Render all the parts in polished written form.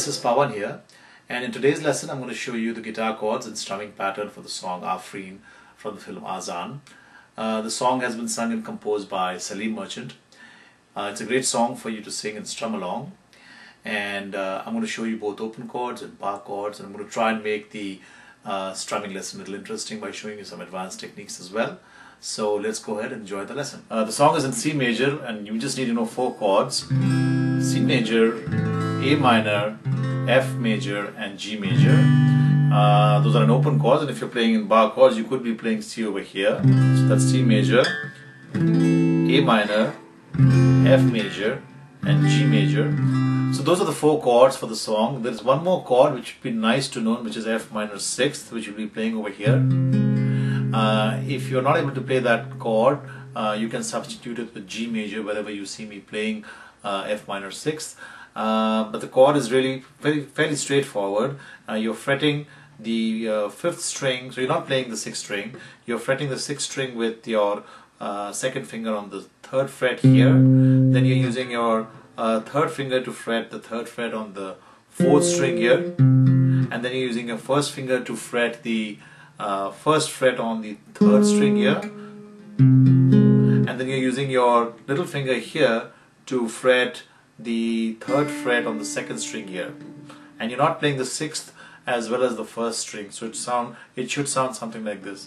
this is Pawan here, and in today's lesson I'm going to show you the guitar chords and strumming pattern for the song Afreen from the film Azaan. The song has been sung and composed by Salim Merchant. It's a great song for you to sing and strum along, and I'm going to show you both open chords and bar chords, and I'm going to try and make the strumming lesson a little interesting by showing you some advanced techniques as well. So let's go ahead and enjoy the lesson. The song is in C major, and you just need to know 4 chords: C major, A minor, F major and G major. Those are an open chords, and if you're playing in bar chords you could be playing C over here. So that's C major, A minor, F major and G major. So those are the 4 chords for the song. There is one more chord which would be nice to know, which is F minor 6th, which you'll be playing over here. If you're not able to play that chord, you can substitute it with G major wherever you see me playing F minor 6th. But the chord is really fairly straightforward. You're fretting the 5th string, so you're not playing the 6th string. You're fretting the 6th string with your 2nd finger on the 3rd fret here. Then you're using your 3rd finger to fret the 3rd fret on the 4th string here. And then you're using your 1st finger to fret the 1st fret on the 3rd string here. And then you're using your little finger here to fret the 3rd fret on the 2nd string here, and you're not playing the 6th as well as the 1st string, so it should sound something like this.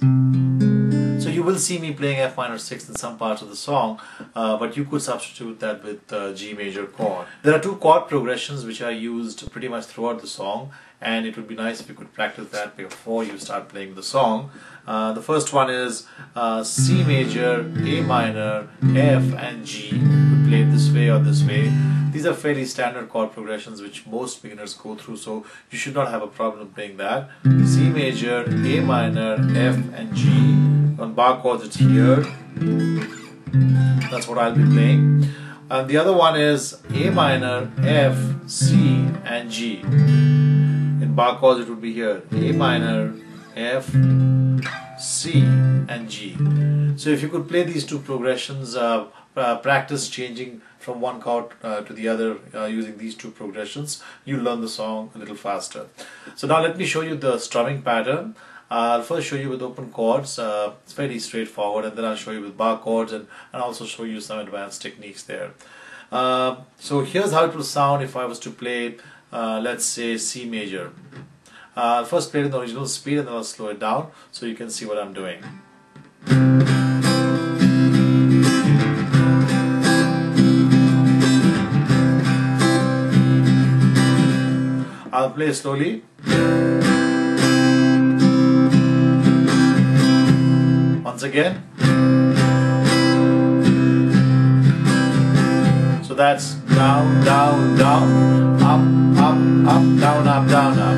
So you will see me playing F minor 6th in some parts of the song, but you could substitute that with G major chord. There are 2 chord progressions which are used pretty much throughout the song, and it would be nice if you could practice that before you start playing the song. The first one is C major, A minor, F and G. You could play it this way or this way. These are fairly standard chord progressions which most beginners go through, so you should not have a problem playing that. C major, A minor, F and G. On bar chords it's here. That's what I'll be playing. And the other one is A minor, F, C and G. In bar chords it would be here: A minor, F, C and G. So if you could play these 2 progressions, practice changing from one chord to the other using these 2 progressions, you'll learn the song a little faster. So now let me show you the strumming pattern. I'll first show you with open chords. It's fairly straightforward, and then I'll show you with bar chords and also show you some advanced techniques there. So here's how it will sound if I was to play, let's say, C major. I'll first play it in the original speed and then I'll slow it down so you can see what I'm doing. I'll play slowly. Once again. So that's down, down, down, up, up, up, down, up, down, up.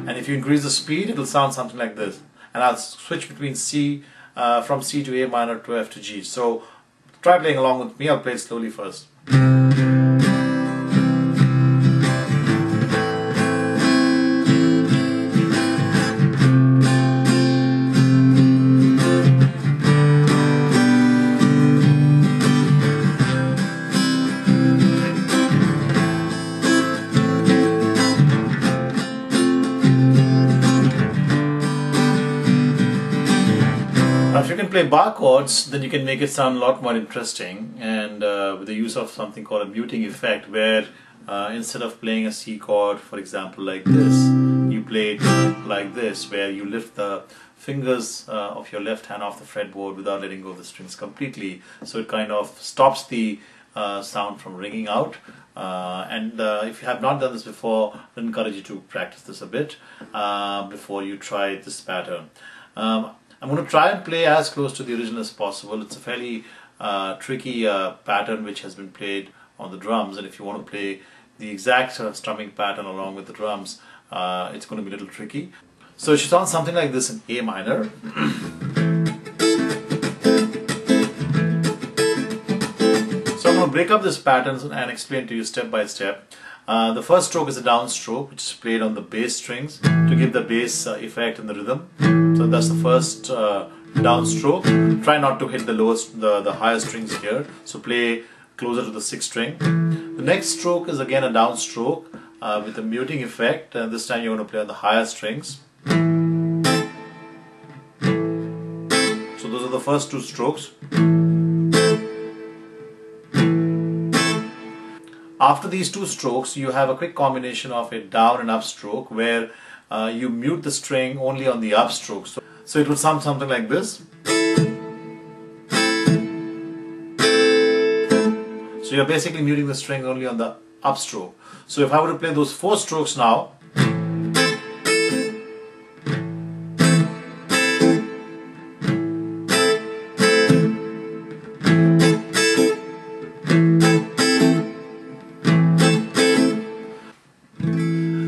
And if you increase the speed, it'll sound something like this. And I'll switch between C, from C to A minor to F to G. So try playing along with me. I'll play it slowly first. If you can play bar chords, then you can make it sound a lot more interesting, and with the use of something called a muting effect, where instead of playing a C chord, for example, like this, you play it like this, where you lift the fingers of your left hand off the fretboard without letting go of the strings completely, so it kind of stops the sound from ringing out. And if you have not done this before, I encourage you to practice this a bit before you try this pattern. I'm going to try and play as close to the original as possible. It's a fairly tricky pattern which has been played on the drums, and if you want to play the exact strumming pattern along with the drums, it's going to be a little tricky. So it should sound something like this in A minor. So I'm going to break up this pattern and explain to you step by step. The first stroke is a down stroke, which is played on the bass strings to give the bass effect and the rhythm. So that's the first downstroke. Try not to hit the lowest, the higher strings here. So play closer to the 6th string. The next stroke is again a downstroke with a muting effect, and this time you're going to play on the higher strings. So those are the first 2 strokes. After these 2 strokes, you have a quick combination of a down and up stroke where you mute the string only on the up stroke. So it would sound something like this. So you're basically muting the string only on the up stroke. So if I were to play those 4 strokes now,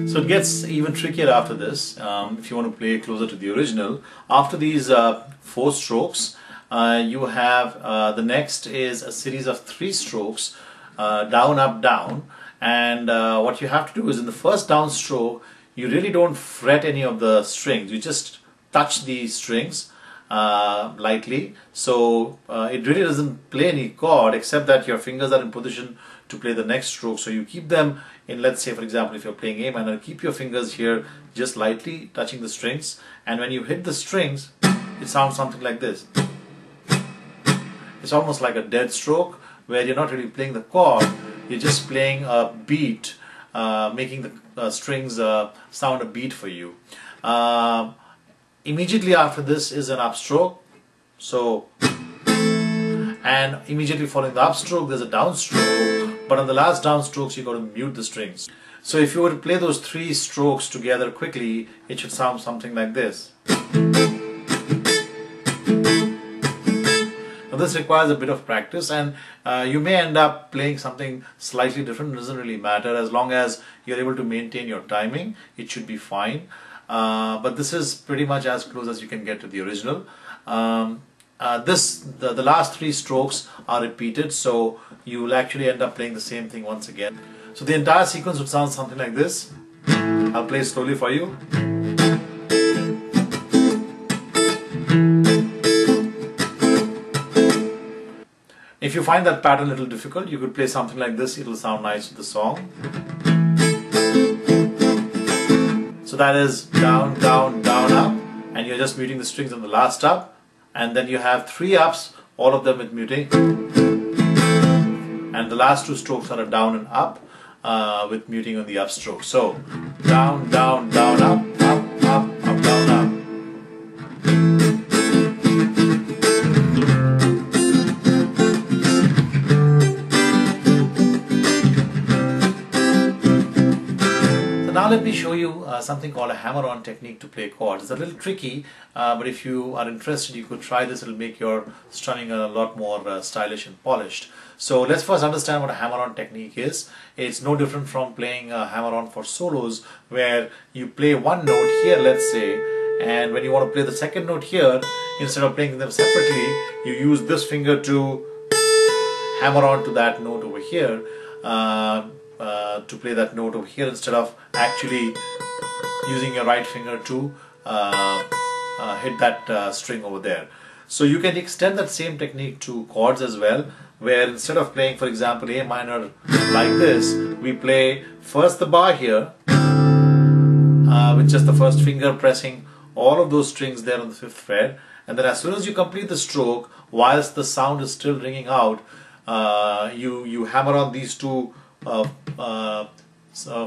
so it gets even trickier after this. If you want to play closer to the original, after these 4 strokes, you have the next is a series of 3 strokes, down, up, down, and what you have to do is in the first down stroke, you really don't fret any of the strings. You just touch the strings lightly, so it really doesn't play any chord except that your fingers are in position to play the next stroke. So you keep them in, let's say for example if you're playing A minor, keep your fingers here just lightly touching the strings, and when you hit the strings it sounds something like this. It's almost like a dead stroke where you're not really playing the chord, you're just playing a beat, making the strings sound a beat for you. Immediately after this is an upstroke, so, and immediately following the upstroke there's a downstroke, but on the last downstrokes you got to mute the strings. So if you were to play those 3 strokes together quickly, it should sound something like this. Now this requires a bit of practice, and you may end up playing something slightly different. It doesn't really matter as long as you're able to maintain your timing, it should be fine. But this is pretty much as close as you can get to the original. The last 3 strokes are repeated, so you will actually end up playing the same thing once again. So the entire sequence would sound something like this. I'll play slowly for you. If you find that pattern a little difficult, you could play something like this. It will sound nice with the song. So that is down, down, down, up, and you're just muting the strings on the last up, and then you have 3 ups, all of them with muting, and the last 2 strokes are a down and up with muting on the up stroke. So down, down, down, up, up, up, up, down, up. Now let me show you something called a hammer-on technique to play chords. It's a little tricky, but if you are interested, you could try this. It'll make your strumming a lot more stylish and polished. So let's first understand what a hammer-on technique is. It's no different from playing a hammer-on for solos, where you play one note here, let's say, and when you want to play the second note here, instead of playing them separately, you use this finger to hammer on to that note over here. To play that note over here instead of actually using your right finger to hit that string over there. So you can extend that same technique to chords as well, where instead of playing, for example, A minor like this, we play first the bar here with just the first finger pressing all of those strings there on the 5th fret, and then as soon as you complete the stroke, whilst the sound is still ringing out, you hammer on these 2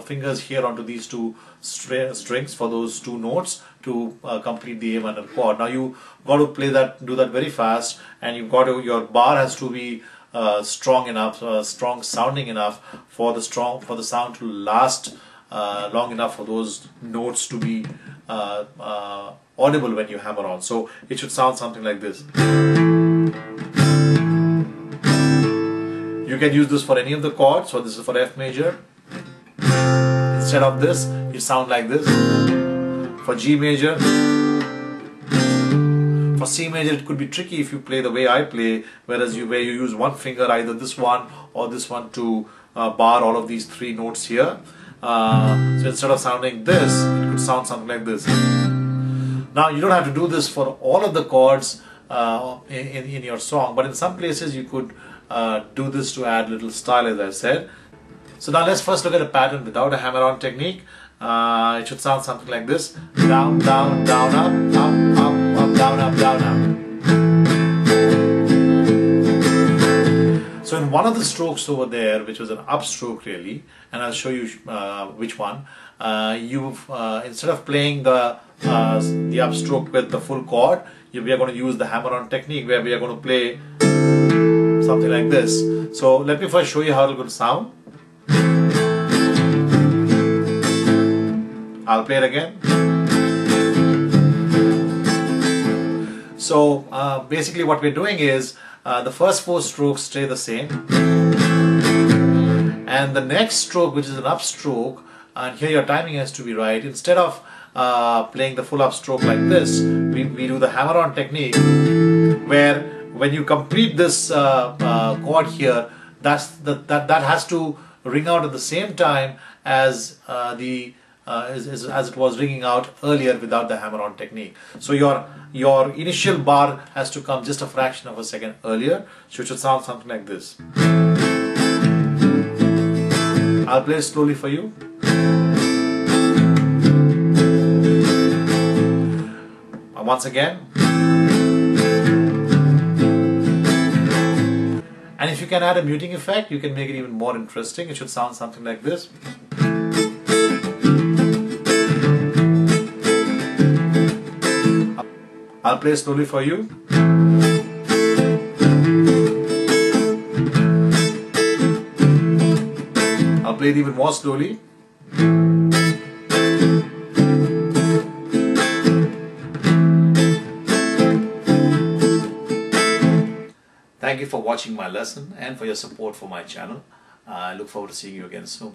fingers here onto these 2 strings for those 2 notes to complete the A minor chord. Now you got to play that, do that very fast, and you've got to, your bar has to be strong enough, strong sounding enough for the sound to last long enough for those notes to be audible when you hammer on. So it should sound something like this. You can use this for any of the chords. So this is for F major. Instead of this, you sound like this. For G major. For C major, it could be tricky if you play the way I play, where you use one finger, either this one or this one, to bar all of these 3 notes here. So instead of sounding this, it could sound something like this. Now you don't have to do this for all of the chords. in your song, but in some places you could do this to add little style, as I said. So now let's first look at the pattern without a hammer-on technique. It should sound something like this: down, down, down, up, up, up, up, down, up, down, up. So in one of the strokes over there, which was an upstroke really, and I'll show you which one, instead of playing the upstroke with the full chord, we are going to use the hammer-on technique, where we are going to play something like this. So let me first show you how it's going to sound. I'll play it again. So basically what we're doing is the first 4 strokes stay the same, and the next stroke, which is an upstroke, and here your timing has to be right. Instead of playing the full upstroke like this, we do the hammer-on technique, where when you complete this chord here, that has to ring out at the same time as as it was ringing out earlier without the hammer-on technique. So your initial bar has to come just a fraction of a second earlier, so it should sound something like this. I'll play it slowly for you. Once again. And if you can add a muting effect, you can make it even more interesting. It should sound something like this. I'll play slowly for you. I'll play it even more slowly. Thank you for watching my lesson and for your support for my channel. I look forward to seeing you again soon.